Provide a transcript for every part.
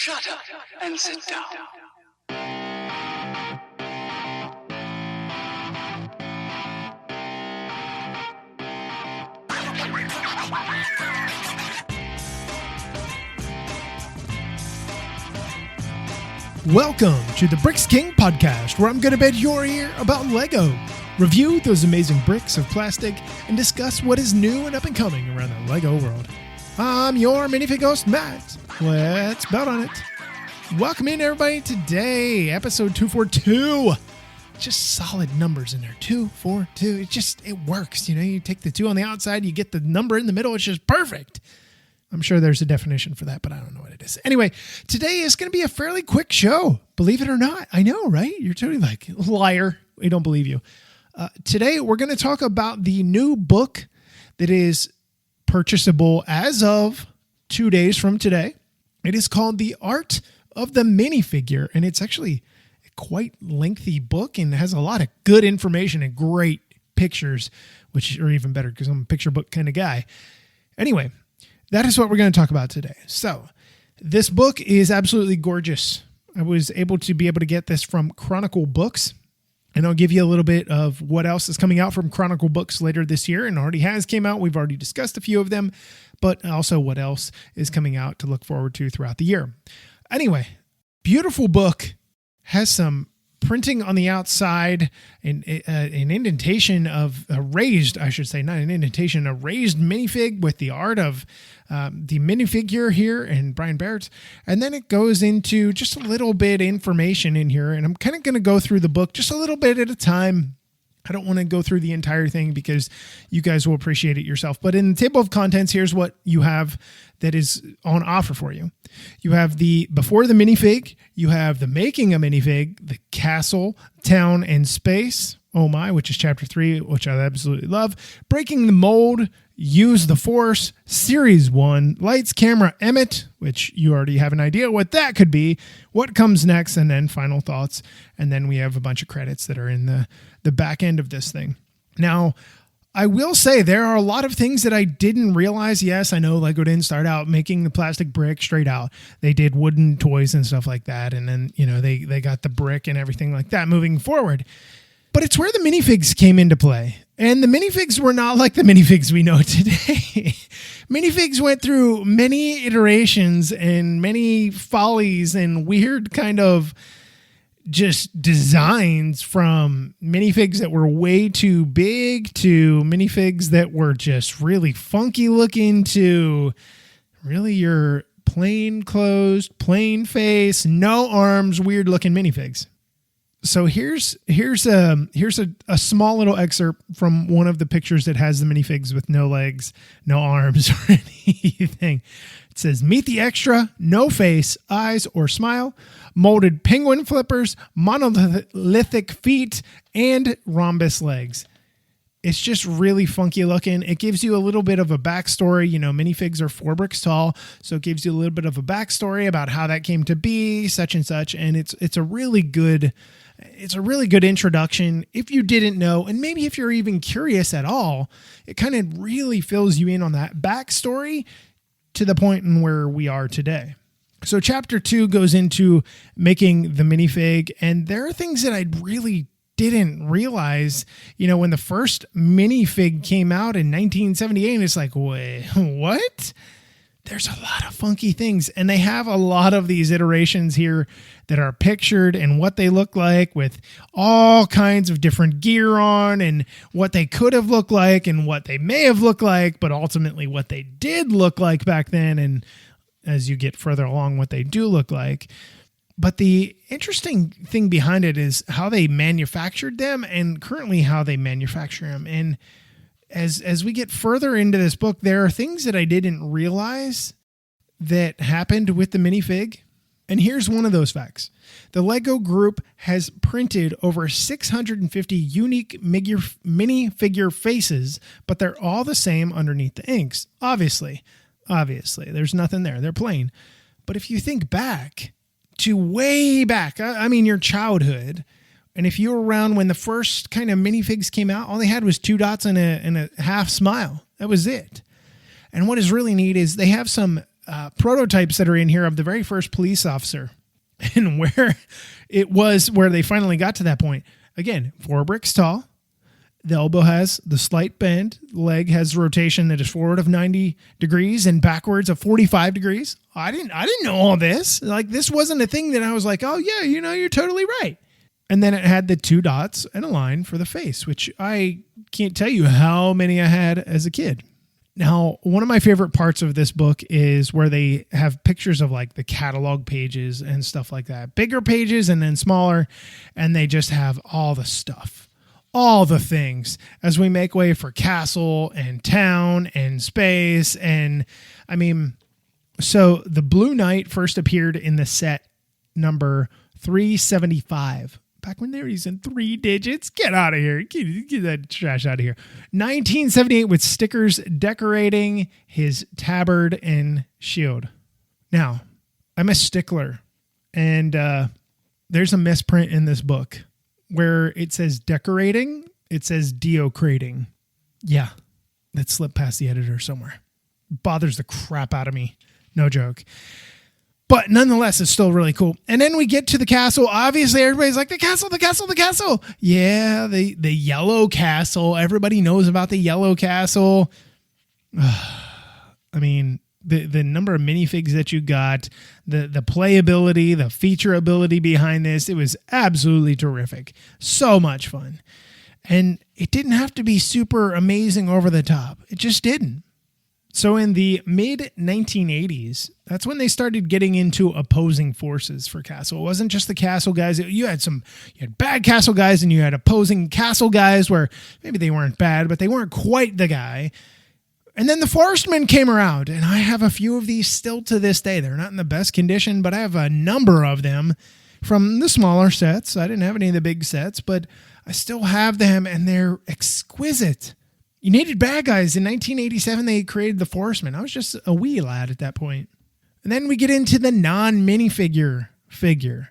Shut up and sit down. Welcome to the Bricks King podcast, where I'm going to bet your ear about Lego, review those amazing bricks of plastic, and discuss what is new and up and coming around the Lego world. I'm your minifig host, Matt. Let's bet on it. Welcome in, everybody. Today, episode 242. Just solid numbers in there. 242. It works. You know, you take the 2 on the outside, you get the number in the middle. It's just perfect. I'm sure there's a definition for that, but I don't know what it is. Anyway, today is going to be a fairly quick show. Believe it or not. I know, right? You're totally like, liar. We don't believe you. Today, we're going to talk about the new book that is purchasable as of 2 days from today. It is called The Art of the Minifigure, and it's actually a quite lengthy book and has a lot of good information and great pictures, which are even better because I'm a picture book kind of guy. Anyway, that is what we're going to talk about today. So this book is absolutely gorgeous. I was able to get this from Chronicle Books, and I'll give you a little bit of what else is coming out from Chronicle Books later this year, and already has came out. We've already discussed a few of them, but also what else is coming out to look forward to throughout the year. Anyway, beautiful book, has some printing on the outside and an indentation of a raised, I should say, not an indentation, a raised minifig with the art of the minifigure here and Brian Barrett's. And then it goes into just a little bit information in here. And I'm kind of going to go through the book just a little bit at a time. I don't want to go through the entire thing because you guys will appreciate it yourself. But in the table of contents, here's what you have that is on offer for you. You have the before the minifig, you have the making a minifig, the castle, town, and space. Oh my, which is chapter 3, which I absolutely love. Breaking the mold, use the force, series 1, lights, camera, Emmett, which you already have an idea what that could be, what comes next, and then final thoughts. And then we have a bunch of credits that are in the back end of this thing. Now, I will say there are a lot of things that I didn't realize. Yes, I know Lego didn't start out making the plastic brick straight out. They did wooden toys and stuff like that. And then, you know, they got the brick and everything like that moving forward. But it's where the minifigs came into play. And the minifigs were not like the minifigs we know today. Minifigs went through many iterations and many follies and weird kind of just designs, from minifigs that were way too big to minifigs that were just really funky looking to really your plain clothes, plain face, no arms, weird looking minifigs. So here's a small little excerpt from one of the pictures that has the minifigs with no legs, no arms, or anything. It says, meet the extra, no face, eyes, or smile, molded penguin flippers, monolithic feet, and rhombus legs. It's just really funky looking. It gives you a little bit of a backstory. You know, minifigs are 4 bricks tall, so it gives you a little bit of a backstory about how that came to be, such and such. And it's a really good introduction if you didn't know, and maybe if you're even curious at all. It kind of really fills you in on that backstory to the point in where we are today. So chapter 2 goes into making the minifig, and there are things that I really didn't realize. You know, when the first minifig came out in 1978, it's like, wait, what? There's a lot of funky things, and they have a lot of these iterations here that are pictured and what they look like, with all kinds of different gear on and what they could have looked like and what they may have looked like, but ultimately what they did look like back then. And as you get further along, what they do look like. But the interesting thing behind it is how they manufactured them and currently how they manufacture them. And as we get further into this book, there are things that I didn't realize that happened with the minifig. And here's one of those facts. The Lego Group has printed over 650 unique minifigure faces, but they're all the same underneath the inks. Obviously, there's nothing there. They're plain. But if you think back to way back, I mean your childhood, and if you were around when the first kind of minifigs came out, all they had was 2 dots and a half smile. That was it. And what is really neat is they have some prototypes that are in here of the very first police officer and where it was where they finally got to that point. Again, 4 bricks tall. The elbow has the slight bend. The leg has rotation that is forward of 90 degrees and backwards of 45 degrees. I didn't know all this. Like, this wasn't a thing that I was like, oh yeah, you're totally right. And then it had the 2 dots and a line for the face, which I can't tell you how many I had as a kid. Now, one of my favorite parts of this book is where they have pictures of like the catalog pages and stuff like that. Bigger pages and then smaller, and they just have all the stuff, all the things as we make way for castle and town and space. And I mean, so the Blue Knight first appeared in the set number 375. Back when they were using 3 digits. Get out of here. Get that trash out of here. 1978 with stickers decorating his tabard and shield. Now, I'm a stickler. And there's a misprint in this book where it says decorating. It says deocrating. Yeah, that slipped past the editor somewhere. Bothers the crap out of me. No joke. But nonetheless, it's still really cool. And then we get to the castle. Obviously, everybody's like, the castle. Yeah, the yellow castle. Everybody knows about the yellow castle. I mean, the number of minifigs that you got, the playability, the feature ability behind this, it was absolutely terrific. So much fun. And it didn't have to be super amazing over the top. It just didn't. So in the mid-1980s, that's when they started getting into opposing forces for Castle. It wasn't just the Castle guys. You had bad Castle guys and you had opposing Castle guys where maybe they weren't bad, but they weren't quite the guy. And then the Forestmen came around, and I have a few of these still to this day. They're not in the best condition, but I have a number of them from the smaller sets. I didn't have any of the big sets, but I still have them, and they're exquisite. You needed bad guys. In 1987, they created the Forestmen. I was just a wee lad at that point. And then we get into the non-minifigure figure.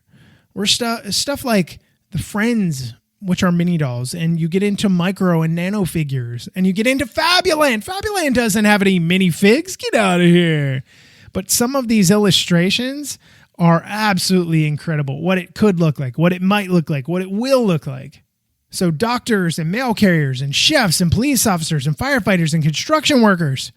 Where stuff like the Friends, which are mini dolls, and you get into micro and nano figures, and you get into Fabuland. Fabuland doesn't have any minifigs. Get out of here. But some of these illustrations are absolutely incredible. What it could look like, what it might look like, what it will look like. So doctors and mail carriers and chefs and police officers and firefighters and construction workers.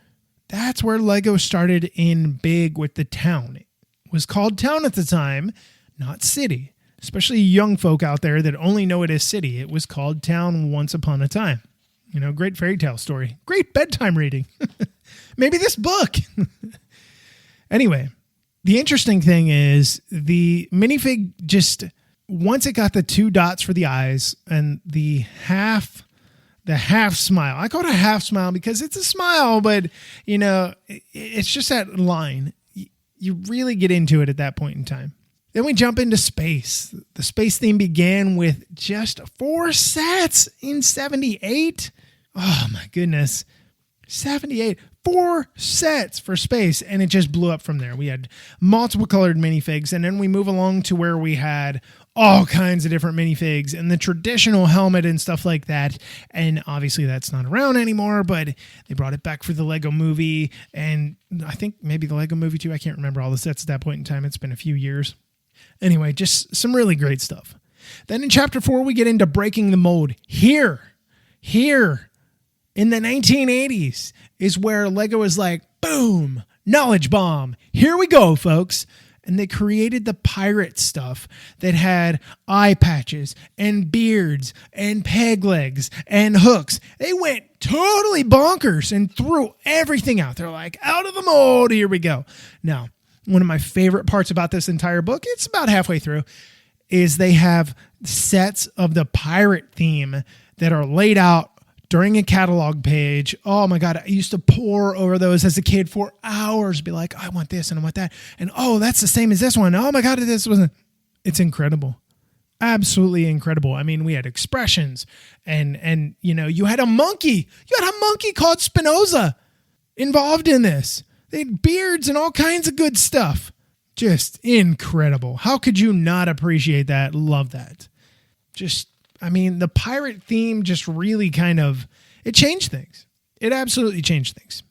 That's where Lego started in big with the town. It was called town at the time, not city. Especially young folk out there that only know it as city. It was called town once upon a time. Great fairy tale story. Great bedtime reading. Maybe this book. Anyway, the interesting thing is the minifig just... Once it got the 2 dots for the eyes and the half smile. I call it a half smile because it's a smile, but it's just that line. You really get into it at that point in time. Then we jump into space. The space theme began with just 4 sets in 78. Oh my goodness. 78. 4 sets for space, and it just blew up from there. We had multiple colored minifigs, and then we move along to where we had all kinds of different minifigs and the traditional helmet and stuff like that. And obviously that's not around anymore, but they brought it back for the Lego movie, and I think maybe the Lego movie too. I can't remember all the sets at that point in time. It's been a few years. Anyway, just some really great stuff. Then in chapter 4, we get into breaking the mold. Here in the 1980s is where Lego is like, boom, knowledge bomb. Here we go, folks. And they created the pirate stuff that had eye patches and beards and peg legs and hooks. They went totally bonkers and threw everything out. They're like, out of the mold, here we go. Now, one of my favorite parts about this entire book, it's about halfway through, is they have sets of the pirate theme that are laid out during a catalog page. Oh my God, I used to pore over those as a kid for hours, be like, I want this and I want that. And oh, that's the same as this one. Oh my God, it's incredible. Absolutely incredible. I mean, we had expressions and you had a monkey. You had a monkey called Spinoza involved in this. They had beards and all kinds of good stuff. Just incredible. How could you not appreciate that? Love that. The pirate theme just really it changed things. It absolutely changed things.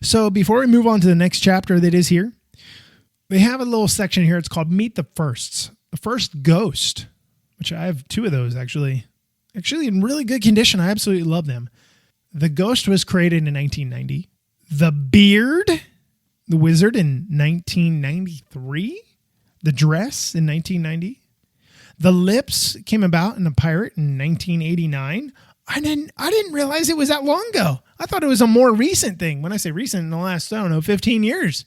So before we move on to the next chapter that is here, they have a little section here. It's called Meet the Firsts. The First Ghost, which I have 2 of those actually in really good condition. I absolutely love them. The Ghost was created in 1990. The Beard, the Wizard in 1993. The Dress in 1990. The Lips came about in The Pirate in 1989. I didn't realize it was that long ago. I thought it was a more recent thing. When I say recent, in the last, 15 years.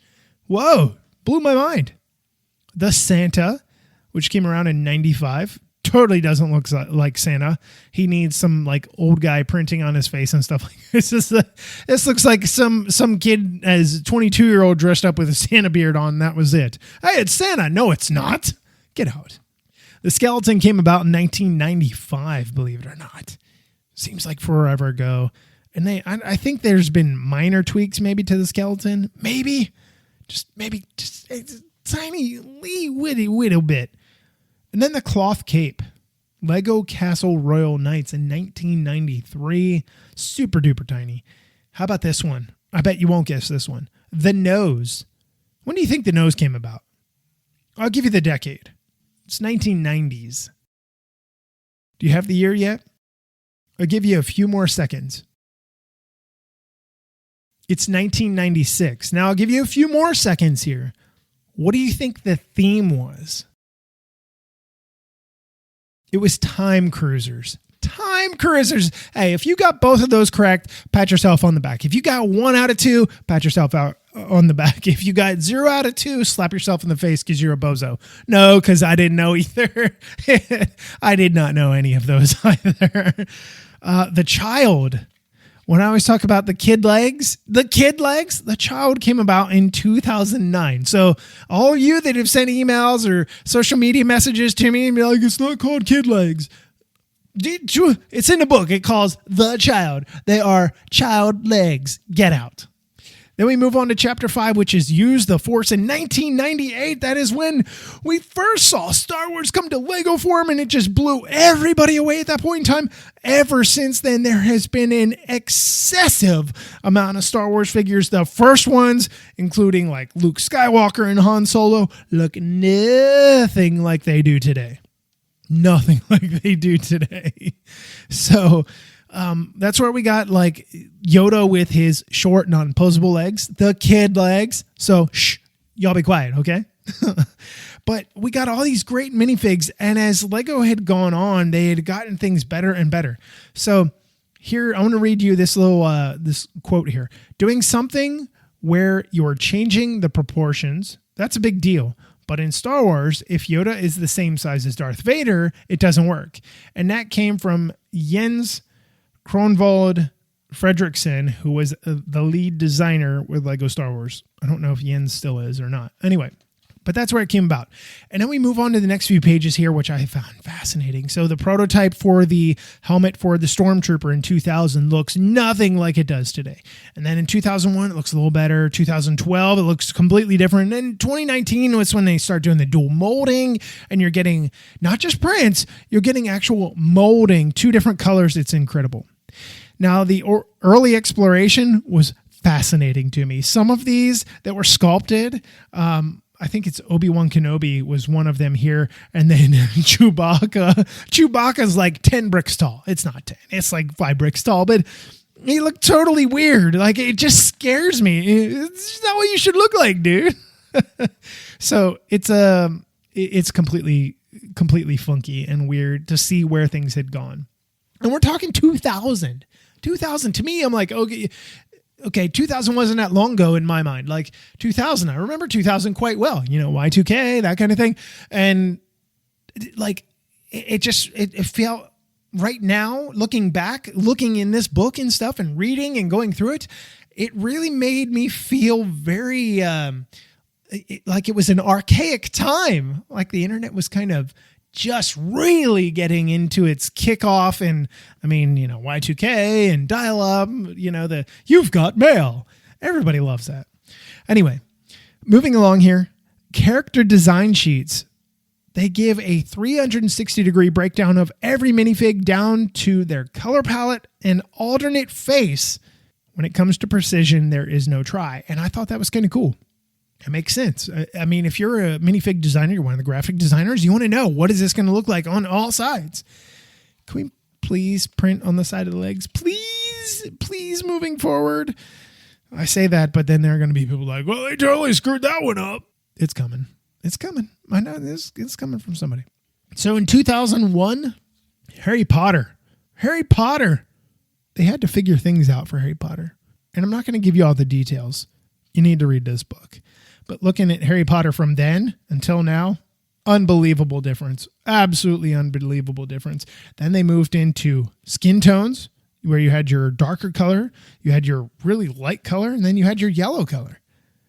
Whoa, blew my mind. The Santa, which came around in 95. Totally doesn't look like Santa. He needs some like old guy printing on his face and stuff like this. This looks like some kid as 22-year-old dressed up with a Santa beard on. That was it. Hey, it's Santa. No, it's not. Get out. The skeleton came about in 1995, believe it or not. Seems like forever ago. And I think there's been minor tweaks maybe to the skeleton. Maybe just a tiny little bit. And then the cloth cape, Lego Castle Royal Knights in 1993. Super duper tiny. How about this one? I bet you won't guess this one. The nose. When do you think the nose came about? I'll give you the decade. It's 1990s. Do you have the year yet? I'll give you a few more seconds. It's 1996. Now I'll give you a few more seconds here. What do you think the theme was? It was time cruisers. Time cruisers. Hey, if you got both of those correct, pat yourself on the back. If you got 1 out of 2, pat yourself out on the back. If you got 0 out of 2, slap yourself in the face because you're a bozo. No, because I didn't know either. I did not know any of those either. The Child. When I always talk about the Child came about in 2009. So all you that have sent emails or social media messages to me and be like, it's not called Kid Legs. It's in the book. It calls The Child. They are child legs. Get out. Then we move on to chapter 5, which is Use the Force in 1998. That is when we first saw Star Wars come to Lego form, and it just blew everybody away at that point in time. Ever since then, there has been an excessive amount of Star Wars figures. The first ones, including like Luke Skywalker and Han Solo, look nothing like they do today. Nothing like they do today. So that's where we got like Yoda with his short, non-posable legs, the kid legs. So shh, y'all be quiet, okay? But we got all these great minifigs, and as Lego had gone on, they had gotten things better and better. So here, I want to read you this little this quote here. Doing something where you're changing the proportions, that's a big deal. But in Star Wars, if Yoda is the same size as Darth Vader, it doesn't work. And that came from Jens Kronwald Fredrickson, who was the lead designer with Lego Star Wars. I don't know if Jens still is or not. Anyway, but that's where it came about. And then we move on to the next few pages here, which I found fascinating. So the prototype for the helmet for the Stormtrooper in 2000 looks nothing like it does today. And then in 2001, it looks a little better. 2012, it looks completely different. And 2019 was when they start doing the dual molding, and you're getting not just prints, you're getting actual molding, 2 different colors. It's incredible. Now, the early exploration was fascinating to me. Some of these that were sculpted, I think it's Obi-Wan Kenobi was one of them here. And then Chewbacca. Chewbacca's like 10 bricks tall. It's not 10. It's like 5 bricks tall, but he looked totally weird. Like, it just scares me. It's not what you should look like, dude. So it's completely funky and weird to see where things had gone. And we're talking 2000. 2000 to me, I'm like, okay, 2000 wasn't that long ago in my mind. Like 2000, I remember 2000 quite well, Y2K, that kind of thing. And like, it felt right now, looking back, looking in this book and stuff and reading and going through it, it really made me feel very, like it was an archaic time. Like the internet was kind of just really getting into its kickoff, and I mean, Y2K and dial-up, you've got mail. Everybody loves that. Anyway, moving along here, character design sheets. They give a 360-degree breakdown of every minifig down to their color palette and alternate face. When it comes to precision, there is no try. And I thought that was kind of cool. It makes sense. I mean, if you're a minifig designer, you're one of the graphic designers, you want to know, what is this going to look like on all sides? Can we please print on the side of the legs? Please moving forward. I say that, but then there are going to be people like, well, they totally screwed that one up. It's coming. It's coming. I know this. It's coming from somebody. So in 2001, Harry Potter. They had to figure things out for Harry Potter. And I'm not going to give you all the details. You need to read this book. But looking at Harry Potter from then until now, unbelievable difference. Absolutely unbelievable difference. Then they moved into skin tones, where you had your darker color, you had your really light color, and then you had your yellow color.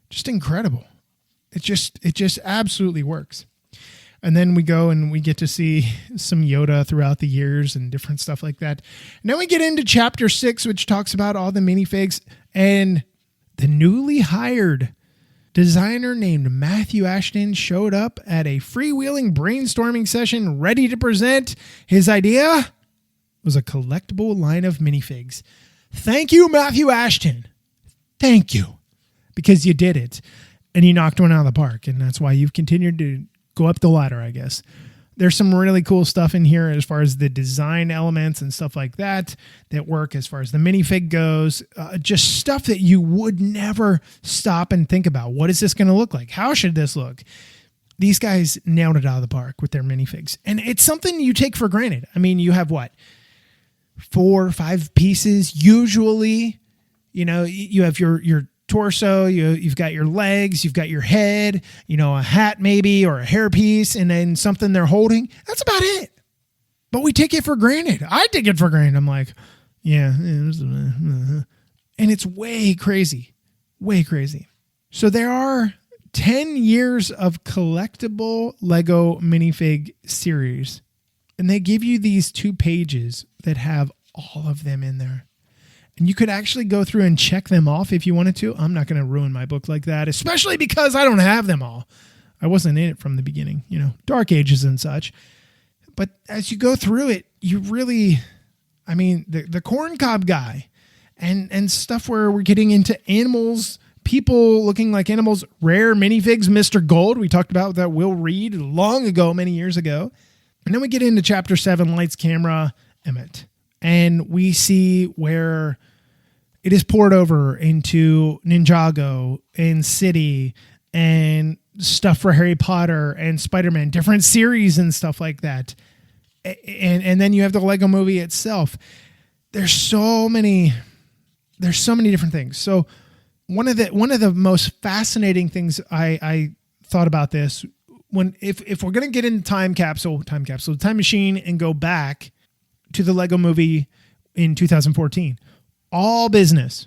Just incredible. It just absolutely works. And then we go and we get to see some Yoda throughout the years and different stuff like that. And then we get into chapter 6, which talks about all the minifigs, and the newly hired designer named Matthew Ashton showed up at a freewheeling brainstorming session ready to present. His idea was a collectible line of minifigs. Thank you, Matthew Ashton. Thank you. Because you did it. And you knocked one out of the park. And that's why you've continued to go up the ladder, I guess. There's some really cool stuff in here as far as the design elements and stuff like that work as far as the minifig goes. Just stuff that you would never stop and think about. What is this going to look like? How should this look? These guys nailed it out of the park with their minifigs. And it's something you take for granted. I mean, you have what? 4 or 5 pieces. Usually, you have your torso, you've got your legs, you've got your head, a hat maybe, or a hairpiece, and then something they're holding. That's about it. But we take it for granted. I take it for granted. I'm like, yeah. And it's way crazy. Way crazy. So there are 10 years of collectible Lego minifig series. And they give you these 2 pages that have all of them in there. And you could actually go through and check them off if you wanted to. I'm not going to ruin my book like that, especially because I don't have them all. I wasn't in it from the beginning, Dark Ages and such. But as you go through it, you really, the corn cob guy and stuff where we're getting into animals, people looking like animals, rare minifigs, Mr. Gold. We talked about that Will Reed long ago, many years ago. And then we get into chapter 7, Lights, Camera, Emmett. And we see where it is poured over into Ninjago and City and stuff for Harry Potter and Spider-Man, different series and stuff like that. And then you have the Lego movie itself. There's so many different things. So one of the most fascinating things I thought about this, if we're going to get into time capsule, time machine, and go back to the Lego movie in 2014, all business.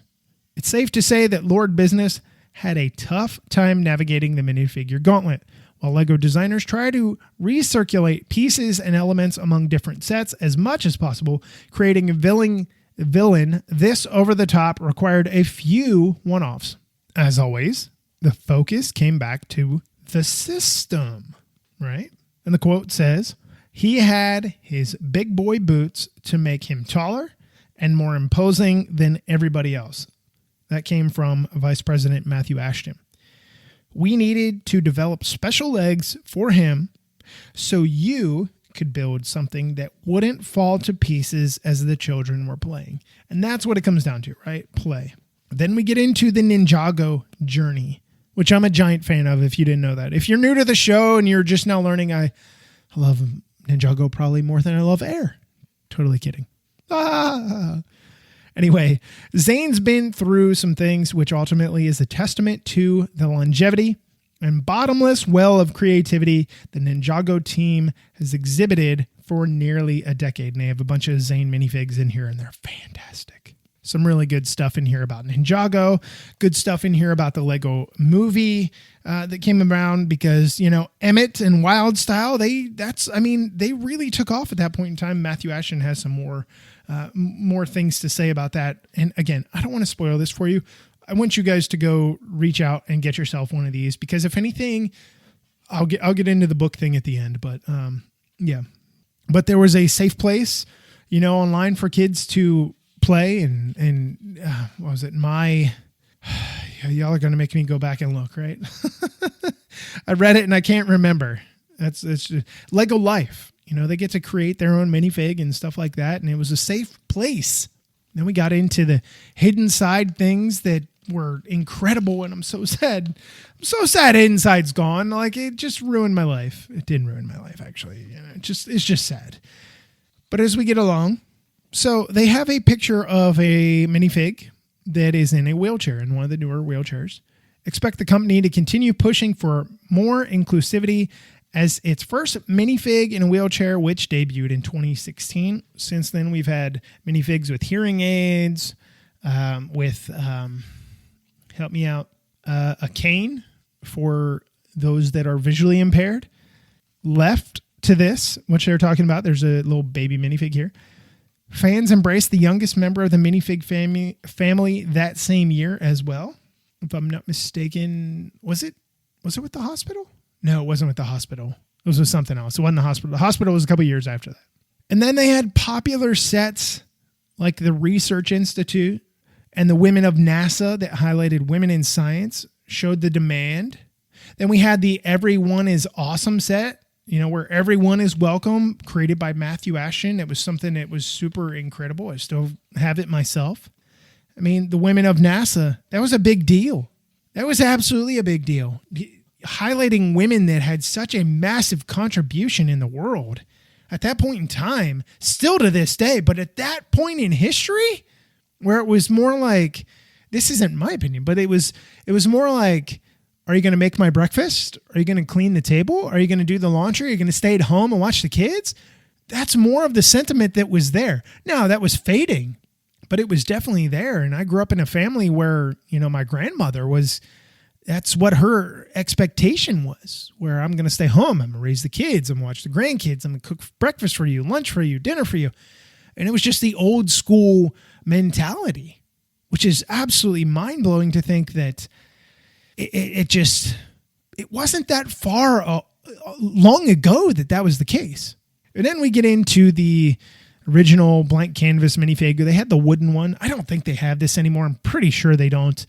It's safe to say that Lord Business had a tough time navigating the minifigure gauntlet, while Lego designers try to recirculate pieces and elements among different sets as much as possible, creating a villain. This over-the-top required a few one-offs. As always, the focus came back to the system, right? And the quote says, "He had his big boy boots to make him taller and more imposing than everybody else." That came from Vice President Matthew Ashton. "We needed to develop special legs for him so you could build something that wouldn't fall to pieces as the children were playing." And that's what it comes down to, right? Play. Then we get into the Ninjago journey, which I'm a giant fan of if you didn't know that. If you're new to the show and you're just now learning, I love Ninjago probably more than I love Air. Totally kidding. Anyway, Zane's been through some things, which ultimately is a testament to the longevity and bottomless well of creativity the Ninjago team has exhibited for nearly a decade. And they have a bunch of Zane minifigs in here, and they're fantastic. Some really good stuff in here about Ninjago, good stuff in here about the Lego movie that came around because, Emmett and Wild Style, they really took off at that point in time. Matthew Ashton has some more things to say about that. And again, I don't want to spoil this for you. I want you guys to go reach out and get yourself one of these because if anything, I'll get into the book thing at the end, but yeah. But there was a safe place, online for kids to play and what was it? Y'all are going to make me go back and look, right? I read it and I can't remember. It's just Lego Life. They get to create their own minifig and stuff like that. And it was a safe place. Then we got into the hidden side things that were incredible. And I'm so sad. I'm so sad Hidden Side's gone. Like, it just ruined my life. It didn't ruin my life, actually. It's just sad. But as we get along, so they have a picture of a minifig that is in a wheelchair, in one of the newer wheelchairs. Expect the company to continue pushing for more inclusivity as its first minifig in a wheelchair, which debuted in 2016. Since then, we've had minifigs with hearing aids, help me out, a cane for those that are visually impaired. Left to this, which they're talking about, there's a little baby minifig here. Fans embraced the youngest member of the minifig family that same year as well. If I'm not mistaken, was it with the hospital? No, it wasn't with the hospital. It was with something else. It wasn't the hospital. The hospital was a couple years after that. And then they had popular sets like the Research Institute and the Women of NASA that highlighted women in science, showed the demand. Then we had the Everyone is Awesome set, where everyone is welcome, created by Matthew Ashton. It was something that was super incredible. I still have it myself. I mean, the Women of NASA, that was a big deal. That was absolutely a big deal. Highlighting women that had such a massive contribution in the world at that point in time, still to this day, but at that point in history, where it was more like, this isn't my opinion, but it was more like, are you going to make my breakfast? Are you going to clean the table? Are you going to do the laundry? Are you going to stay at home and watch the kids? That's more of the sentiment that was there. Now, that was fading, but it was definitely there. And I grew up in a family where, my grandmother that's what her expectation was, where I'm going to stay home. I'm going to raise the kids. I'm going to watch the grandkids. I'm going to cook breakfast for you, lunch for you, dinner for you. And it was just the old school mentality, which is absolutely mind blowing to think that it wasn't that far long ago that was the case. And then we get into the original blank canvas minifig. They had the wooden one. I don't think they have this anymore. I'm pretty sure they don't.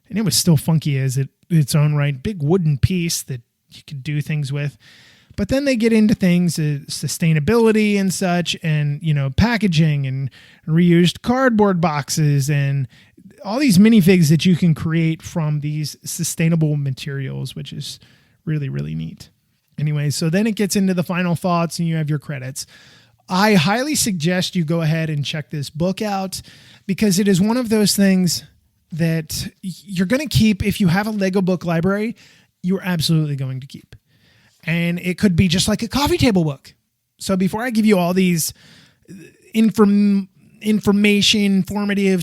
And it was still funky as its own right. Big wooden piece that you could do things with. But then they get into things, sustainability and such, and, packaging and reused cardboard boxes and all these minifigs that you can create from these sustainable materials, which is really, really neat. Anyway, so then it gets into the final thoughts and you have your credits. I highly suggest you go ahead and check this book out because it is one of those things that you're going to keep. If you have a Lego book library, you're absolutely going to keep. And it could be just like a coffee table book. So before I give you all these informative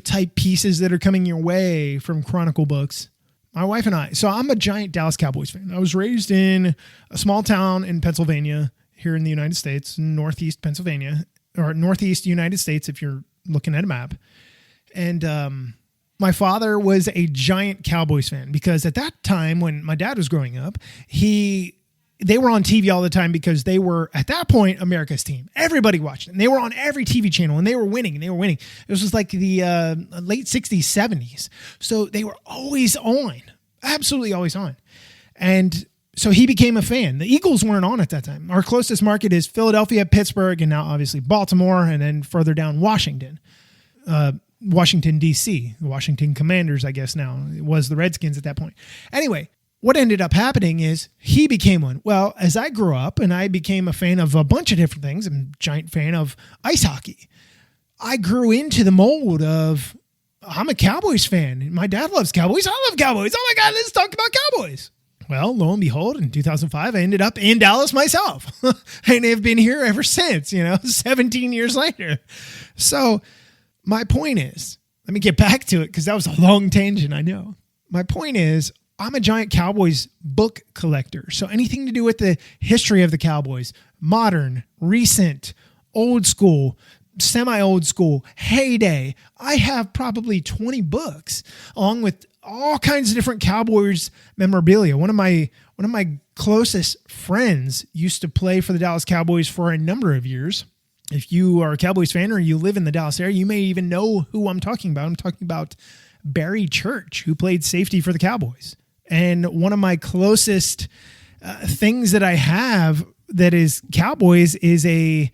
type pieces that are coming your way from Chronicle Books, my wife and I, so I'm a giant Dallas Cowboys fan. I was raised in a small town in Pennsylvania, here in the United States, Northeast Pennsylvania, or Northeast United States if you're looking at a map. And my father was a giant Cowboys fan because at that time when my dad was growing up, they were on TV all the time because they were, at that point, America's team. Everybody watched them. They were on every TV channel and they were winning. This was like the late 60s, 70s. So they were always on, absolutely always on. And so he became a fan. The Eagles weren't on at that time. Our closest market is Philadelphia, Pittsburgh, and now obviously Baltimore, and then further down Washington. Washington, D.C., the Washington Commanders, I guess now. It was the Redskins at that point. Anyway, what ended up happening is he became one. Well, as I grew up and I became a fan of a bunch of different things, I'm a giant fan of ice hockey. I grew into the mold of, I'm a Cowboys fan. My dad loves Cowboys. I love Cowboys. Oh my God, let's talk about Cowboys. Well, lo and behold, in 2005, I ended up in Dallas myself. And have been here ever since, 17 years later. So my point is, let me get back to it because that was a long tangent, I know. My point is, I'm a giant Cowboys book collector. So anything to do with the history of the Cowboys, modern, recent, old school, semi-old school, heyday, I have probably 20 books along with all kinds of different Cowboys memorabilia. One of my closest friends used to play for the Dallas Cowboys for a number of years. If you are a Cowboys fan or you live in the Dallas area, you may even know who I'm talking about. I'm talking about Barry Church, who played safety for the Cowboys. And one of my closest things that I have that is Cowboys is a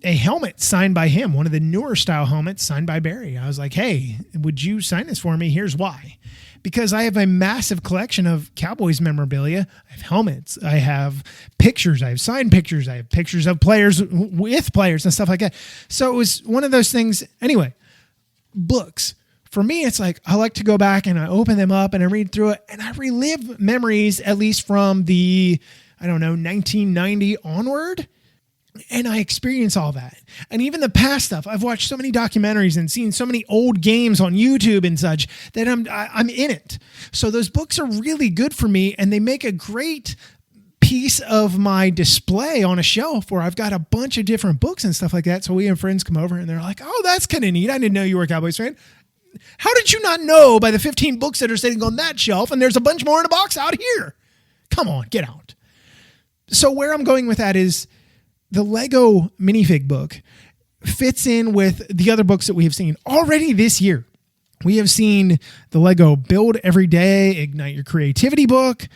helmet signed by him, one of the newer style helmets signed by Barry. I was like, hey, would you sign this for me? Here's why. Because I have a massive collection of Cowboys memorabilia. I have helmets. I have pictures. I have signed pictures. I have pictures of players with players and stuff like that. So it was one of those things. Anyway, books. For me, it's like I like to go back and I open them up and I read through it and I relive memories, at least from the, 1990 onward. And I experience all that. And even the past stuff, I've watched so many documentaries and seen so many old games on YouTube and such that I'm in it. So those books are really good for me, and they make a great piece of my display on a shelf where I've got a bunch of different books and stuff like that. So we have friends come over and they're like, oh, that's kind of neat. I didn't know you were a Cowboys fan. How did you not know by the 15 books that are sitting on that shelf and there's a bunch more in a box out here? Come on, get out. So where I'm going with that is, the Lego minifig book fits in with the other books that we have seen already this year. We have seen the Lego Build Every Day, Ignite Your Creativity book.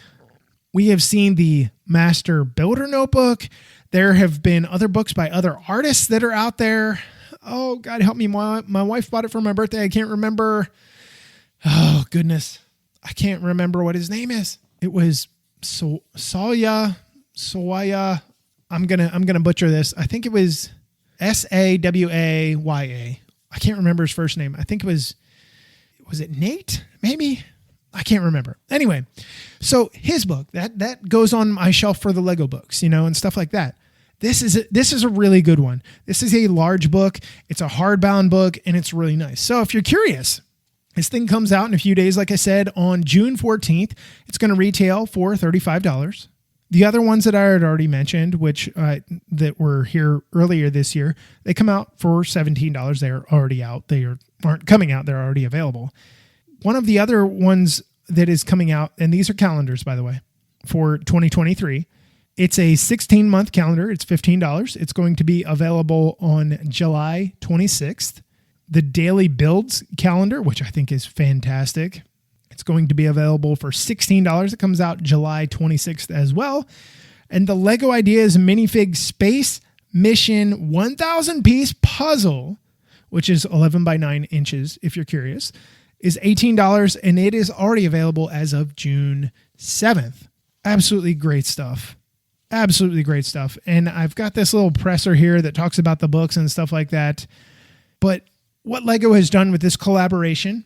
We have seen the Master Builder Notebook. There have been other books by other artists that are out there. Oh, God help me. My wife bought it for my birthday. I can't remember. Oh, goodness. I can't remember what his name is. It was Sawaya. I'm gonna butcher this. I think it was Sawaya. I can't remember his first name. I think was it Nate? Maybe? I can't remember. Anyway, so his book that goes on my shelf for the Lego books, and stuff like that. This is a really good one. This is a large book. It's a hardbound book, and it's really nice. So if you're curious, this thing comes out in a few days. Like I said, on June 14th, it's going to retail for $35. The other ones that I had already mentioned, which that were here earlier this year, they come out for $17. They are already out. They aren't coming out. They're already available. One of the other ones that is coming out, and these are calendars, by the way, for 2023. It's a 16-month calendar. It's $15. It's going to be available on July 26th. The Daily Builds calendar, which I think is fantastic. It's going to be available for $16. It comes out July 26th as well. And the Lego Ideas Minifig Space Mission 1,000-piece puzzle, which is 11 by 9 inches, if you're curious, is $18, and it is already available as of June 7th. Absolutely great stuff. Absolutely great stuff. And I've got this little presser here that talks about the books and stuff like that. But what Lego has done with this collaboration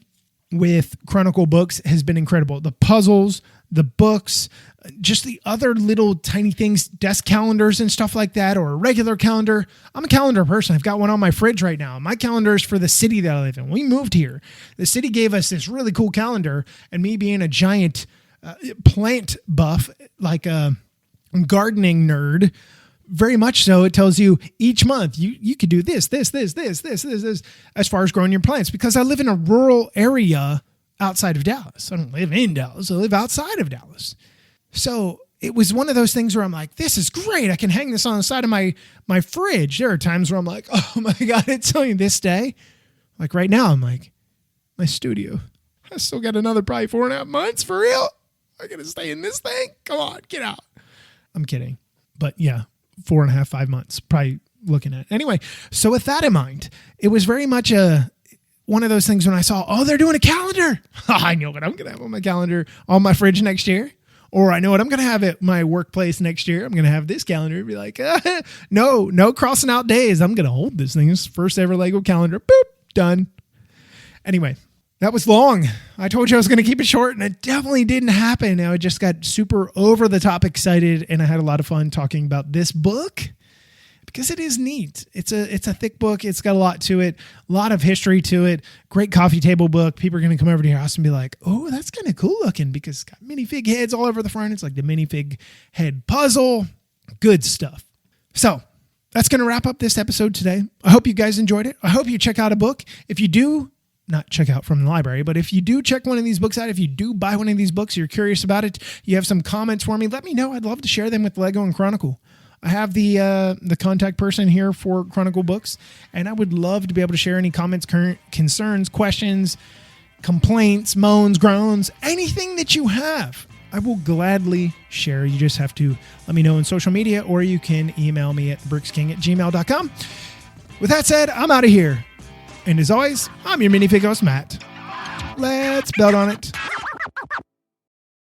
with Chronicle Books has been incredible. The puzzles, the books, just the other little tiny things, desk calendars and stuff like that, or a regular calendar. I'm a calendar person. I've got one on my fridge right now. My calendar is for the city that I live in. We moved here. The city gave us this really cool calendar, and me being a giant plant buff, like a gardening nerd, very much so, it tells you each month you could do this, as far as growing your plants, because I live in a rural area outside of Dallas. I don't live in Dallas. I live outside of Dallas. So it was one of those things where I'm like, this is great. I can hang this on the side of my fridge. There are times where I'm like, oh my God, it's only this day. Like right now, I'm like, my studio, I still got another probably 4.5 months for real. I got to stay in this thing. Come on, get out. I'm kidding. But yeah. 4.5, 5 months, probably looking at. Anyway, so with that in mind, it was very much one of those things when I saw, oh, they're doing a calendar. I know what I'm going to have on my calendar on my fridge next year. Or I know what I'm going to have at my workplace next year. I'm going to have this calendar and be like, no crossing out days. I'm going to hold this thing. This first ever Lego calendar. Boop, done. Anyway, that was long. I told you I was going to keep it short, and it definitely didn't happen. I just got super over the top excited, and I had a lot of fun talking about this book because it is neat. It's a thick book. It's got a lot to it, a lot of history to it. Great coffee table book. People are going to come over to your house and be like, oh, that's kind of cool looking because it's got minifig heads all over the front. It's like the minifig head puzzle. Good stuff. So that's going to wrap up this episode today. I hope you guys enjoyed it. I hope you check out a book. If you do, not check out from the library, but if you do check one of these books out, if you do buy one of these books, you're curious about it, you have some comments for me, let me know. I'd love to share them with Lego and Chronicle. I have the contact person here for Chronicle Books, and I would love to be able to share any comments, current concerns, questions, complaints, moans, groans, anything that you have. I will gladly share. You just have to let me know on social media, or you can email me at bricksking@gmail.com. With that said, I'm out of here. And as always, I'm your minifig host, Matt. Let's build on it.